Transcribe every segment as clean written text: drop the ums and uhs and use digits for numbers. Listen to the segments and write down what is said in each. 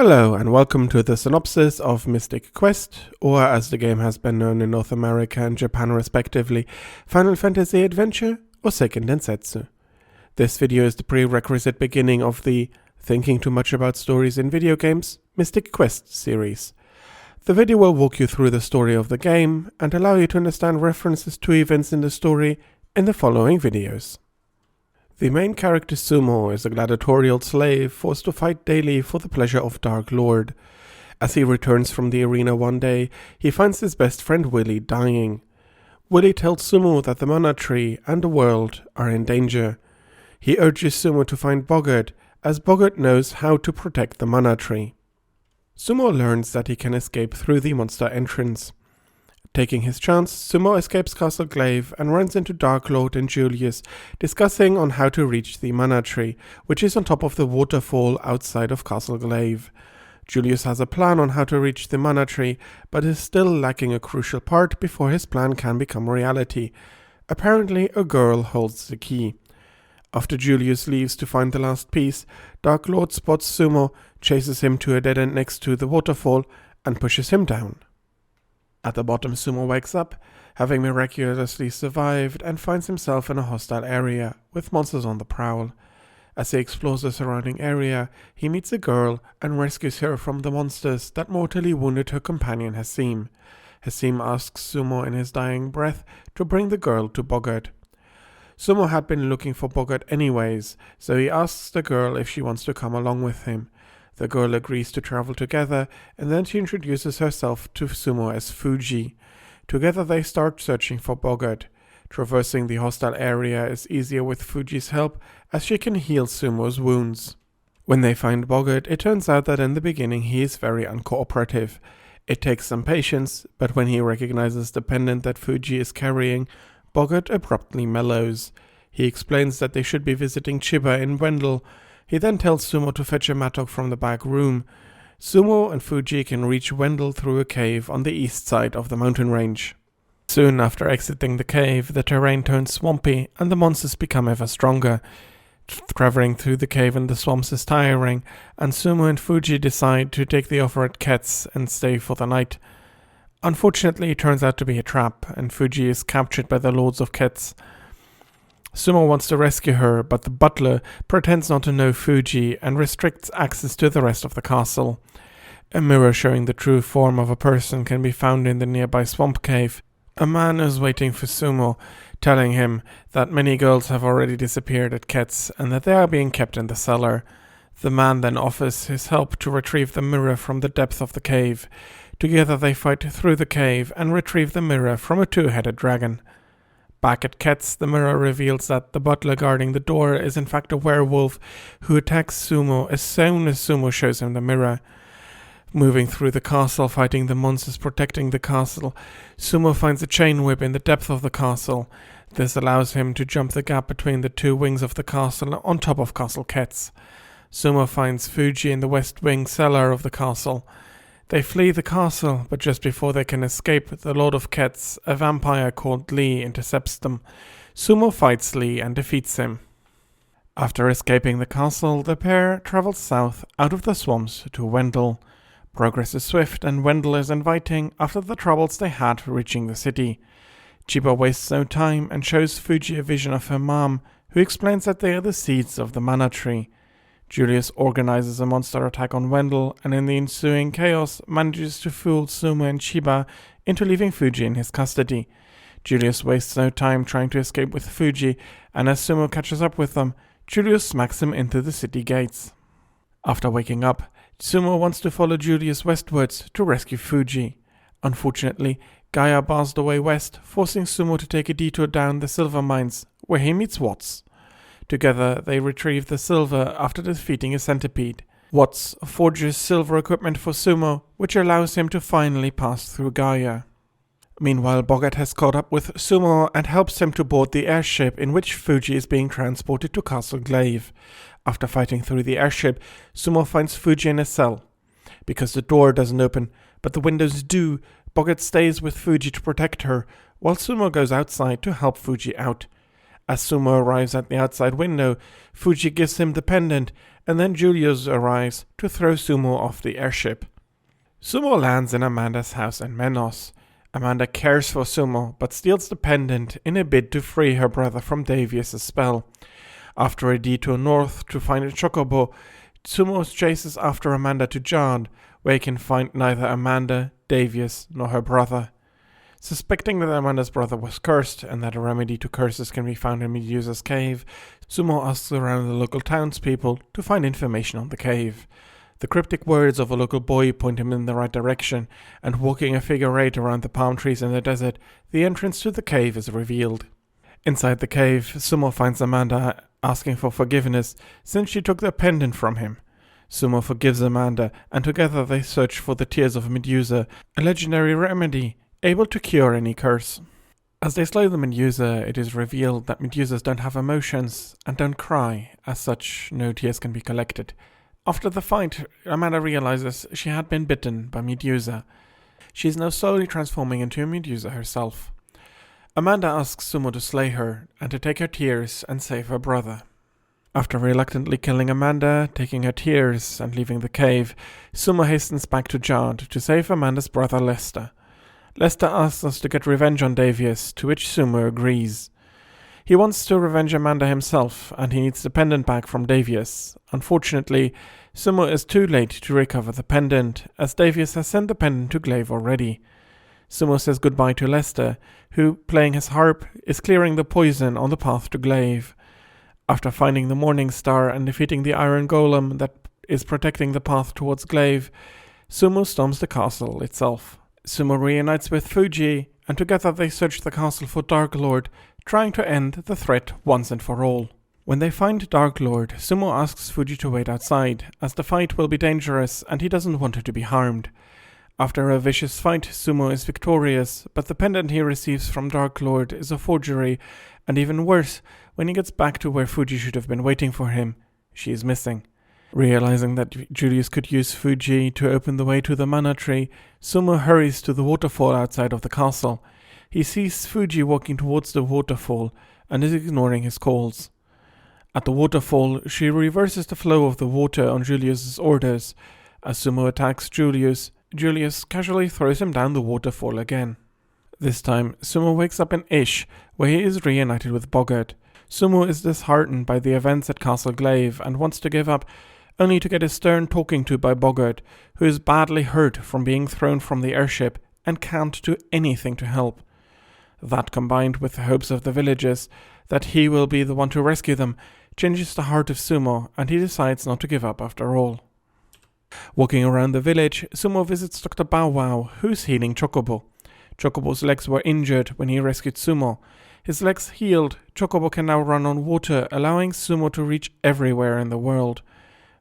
Hello and welcome to the synopsis of Mystic Quest, or as the game has been known in North America and Japan respectively, Final Fantasy Adventure or Seiken Densetsu. This video is the prerequisite beginning of the Thinking Too Much About Stories in Video Games Mystic Quest series. The video will walk you through the story of the game and allow you to understand references to events in the story in the following videos. The main character Sumo is a gladiatorial slave forced to fight daily for the pleasure of Dark Lord. As he returns from the arena one day, he finds his best friend Willy dying. Willy tells Sumo that the mana tree and the world are in danger. He urges Sumo to find Boggart, as Boggart knows how to protect the mana tree. Sumo learns that he can escape through the monster entrance. Taking his chance, Sumo escapes Castle Glaive and runs into Dark Lord and Julius, discussing on how to reach the mana tree, which is on top of the waterfall outside of Castle Glaive. Julius has a plan on how to reach the mana tree, but is still lacking a crucial part before his plan can become reality. Apparently, a girl holds the key. After Julius leaves to find the last piece, Dark Lord spots Sumo, chases him to a dead end next to the waterfall, and pushes him down. At the bottom, Sumo wakes up, having miraculously survived, and finds himself in a hostile area, with monsters on the prowl. As he explores the surrounding area, he meets a girl and rescues her from the monsters that mortally wounded her companion Hassim. Hassim asks Sumo in his dying breath to bring the girl to Boggart. Sumo had been looking for Boggart anyways, so he asks the girl if she wants to come along with him. The girl agrees to travel together, and then she introduces herself to Sumo as Fuji. Together they start searching for Boggart. Traversing the hostile area is easier with Fuji's help, as she can heal Sumo's wounds. When they find Boggart, it turns out that in the beginning he is very uncooperative. It takes some patience, but when he recognizes the pendant that Fuji is carrying, Boggart abruptly mellows. He explains that they should be visiting Chiba in Wendell. He then tells Sumo to fetch a mattock from the back room. Sumo and Fuji can reach Wendell through a cave on the east side of the mountain range. Soon after exiting the cave, the terrain turns swampy and the monsters become ever stronger. Traveling through the cave and the swamps is tiring, and Sumo and Fuji decide to take the offer at Ket's and stay for the night. Unfortunately, it turns out to be a trap, and Fuji is captured by the Lords of Ket's. Sumo wants to rescue her, but the butler pretends not to know Fuji and restricts access to the rest of the castle. A mirror showing the true form of a person can be found in the nearby swamp cave. A man is waiting for Sumo, telling him that many girls have already disappeared at Ket's and that they are being kept in the cellar. The man then offers his help to retrieve the mirror from the depth of the cave. Together they fight through the cave and retrieve the mirror from a two-headed dragon. Back at Ket's, the mirror reveals that the butler guarding the door is in fact a werewolf who attacks Sumo as soon as Sumo shows him the mirror. Moving through the castle, fighting the monsters protecting the castle, Sumo finds a chain whip in the depth of the castle. This allows him to jump the gap between the two wings of the castle on top of Castle Ket's. Sumo finds Fuji in the west wing cellar of the castle. They flee the castle, but just before they can escape, the Lord of Ket's, a vampire called Lee, intercepts them. Sumo fights Lee and defeats him. After escaping the castle, the pair travels south out of the swamps to Wendell. Progress is swift and Wendell is inviting after the troubles they had reaching the city. Chiba wastes no time and shows Fuji a vision of her mom, who explains that they are the seeds of the mana tree. Julius organizes a monster attack on Wendell and in the ensuing chaos manages to fool Sumo and Chiba into leaving Fuji in his custody. Julius wastes no time trying to escape with Fuji, and as Sumo catches up with them, Julius smacks him into the city gates. After waking up, Sumo wants to follow Julius westwards to rescue Fuji. Unfortunately, Gaia bars the way west, forcing Sumo to take a detour down the silver mines, where he meets Watts. Together, they retrieve the silver after defeating a centipede. Watts forges silver equipment for Sumo, which allows him to finally pass through Gaia. Meanwhile, Boggart has caught up with Sumo and helps him to board the airship in which Fuji is being transported to Castle Glaive. After fighting through the airship, Sumo finds Fuji in a cell. Because the door doesn't open, but the windows do, Boggart stays with Fuji to protect her, while Sumo goes outside to help Fuji out. As Sumo arrives at the outside window, Fuji gives him the pendant, and then Julius arrives to throw Sumo off the airship. Sumo lands in Amanda's house in Menos. Amanda cares for Sumo, but steals the pendant in a bid to free her brother from Davius' spell. After a detour north to find a chocobo, Sumo chases after Amanda to Jard, where he can find neither Amanda, Davius, nor her brother. Suspecting that Amanda's brother was cursed, and that a remedy to curses can be found in Medusa's cave, Sumo asks around the local townspeople to find information on the cave. The cryptic words of a local boy point him in the right direction, and walking a figure eight around the palm trees in the desert, the entrance to the cave is revealed. Inside the cave, Sumo finds Amanda asking for forgiveness since she took the pendant from him. Sumo forgives Amanda, and together they search for the tears of Medusa, a legendary remedy able to cure any curse. As they slay the Medusa, it is revealed that Medusas don't have emotions and don't cry, as such no tears can be collected. After the fight, Amanda realizes she had been bitten by Medusa. She is now slowly transforming into a Medusa herself. Amanda asks Sumo to slay her and to take her tears and save her brother. After reluctantly killing Amanda, taking her tears and leaving the cave, Sumo hastens back to Jard to save Amanda's brother Lester. Lester asks us to get revenge on Davius, to which Sumo agrees. He wants to revenge Amanda himself, and he needs the pendant back from Davius. Unfortunately, Sumo is too late to recover the pendant, as Davius has sent the pendant to Glaive already. Sumo says goodbye to Lester, who, playing his harp, is clearing the poison on the path to Glaive. After finding the Morning Star and defeating the Iron Golem that is protecting the path towards Glaive, Sumo storms the castle itself. Sumo reunites with Fuji, and together they search the castle for Dark Lord, trying to end the threat once and for all. When they find Dark Lord, Sumo asks Fuji to wait outside, as the fight will be dangerous and he doesn't want her to be harmed. After a vicious fight, Sumo is victorious, but the pendant he receives from Dark Lord is a forgery, and even worse, when he gets back to where Fuji should have been waiting for him, she is missing. Realizing that Julius could use Fuji to open the way to the mana tree, Sumo hurries to the waterfall outside of the castle. He sees Fuji walking towards the waterfall and is ignoring his calls. At the waterfall, she reverses the flow of the water on Julius's orders. As Sumo attacks Julius, Julius casually throws him down the waterfall again. This time, Sumo wakes up in Ish, where he is reunited with Boggart. Sumo is disheartened by the events at Castle Glaive and wants to give up, only to get his stern talking to by Boggart, who is badly hurt from being thrown from the airship and can't do anything to help. That, combined with the hopes of the villagers that he will be the one to rescue them, changes the heart of Sumo, and he decides not to give up after all. Walking around the village, Sumo visits Dr. Bow Wow, who's healing Chocobo. Chocobo's legs were injured when he rescued Sumo. His legs healed, Chocobo can now run on water, allowing Sumo to reach everywhere in the world.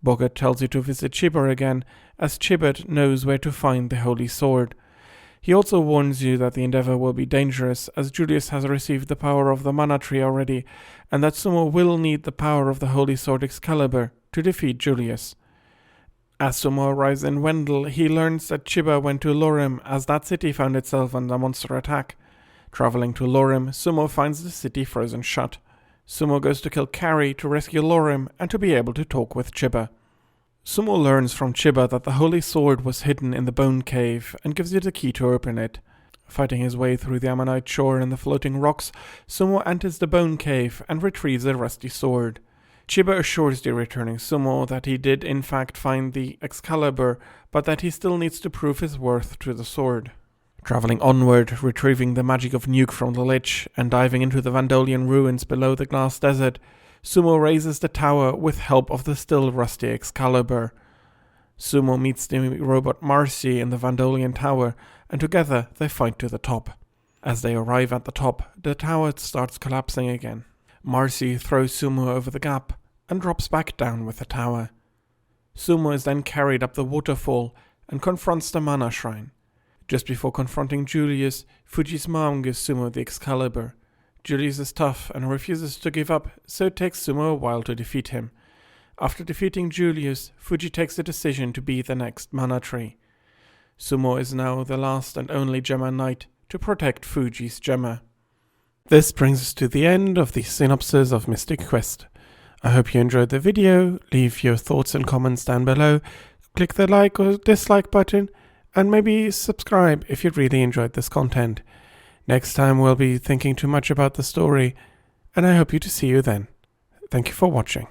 Boggart tells you to visit Chiba again, as Chibet knows where to find the Holy Sword. He also warns you that the endeavor will be dangerous, as Julius has received the power of the Mana Tree already, and that Sumo will need the power of the Holy Sword Excalibur to defeat Julius. As Sumo arrives in Wendell, he learns that Chiba went to Lorem, as that city found itself under monster attack. Traveling to Lorem, Sumo finds the city frozen shut. Sumo goes to kill Carrie to rescue Lorem and to be able to talk with Chiba. Sumo learns from Chiba that the Holy Sword was hidden in the Bone Cave and gives you the key to open it. Fighting his way through the Ammonite shore and the floating rocks, Sumo enters the Bone Cave and retrieves the rusty sword. Chiba assures the returning Sumo that he did in fact find the Excalibur, but that he still needs to prove his worth to the sword. Traveling onward, retrieving the magic of Nuke from the Lich, and diving into the Vandolian ruins below the Glass Desert, Sumo raises the tower with help of the still rusty Excalibur. Sumo meets the robot Marcy in the Vandolian tower, and together they fight to the top. As they arrive at the top, the tower starts collapsing again. Marcy throws Sumo over the gap, and drops back down with the tower. Sumo is then carried up the waterfall, and confronts the Mana Shrine. Just before confronting Julius, Fuji's mom gives Sumo the Excalibur. Julius is tough and refuses to give up, so it takes Sumo a while to defeat him. After defeating Julius, Fuji takes the decision to be the next Mana Tree. Sumo is now the last and only Gemma Knight to protect Fuji's Gemma. This brings us to the end of the synopsis of Mystic Quest. I hope you enjoyed the video. Leave your thoughts and comments down below. Click the like or dislike button, and maybe subscribe if you really enjoyed this content. Next time we'll be thinking too much about the story, and I hope to see you then. Thank you for watching.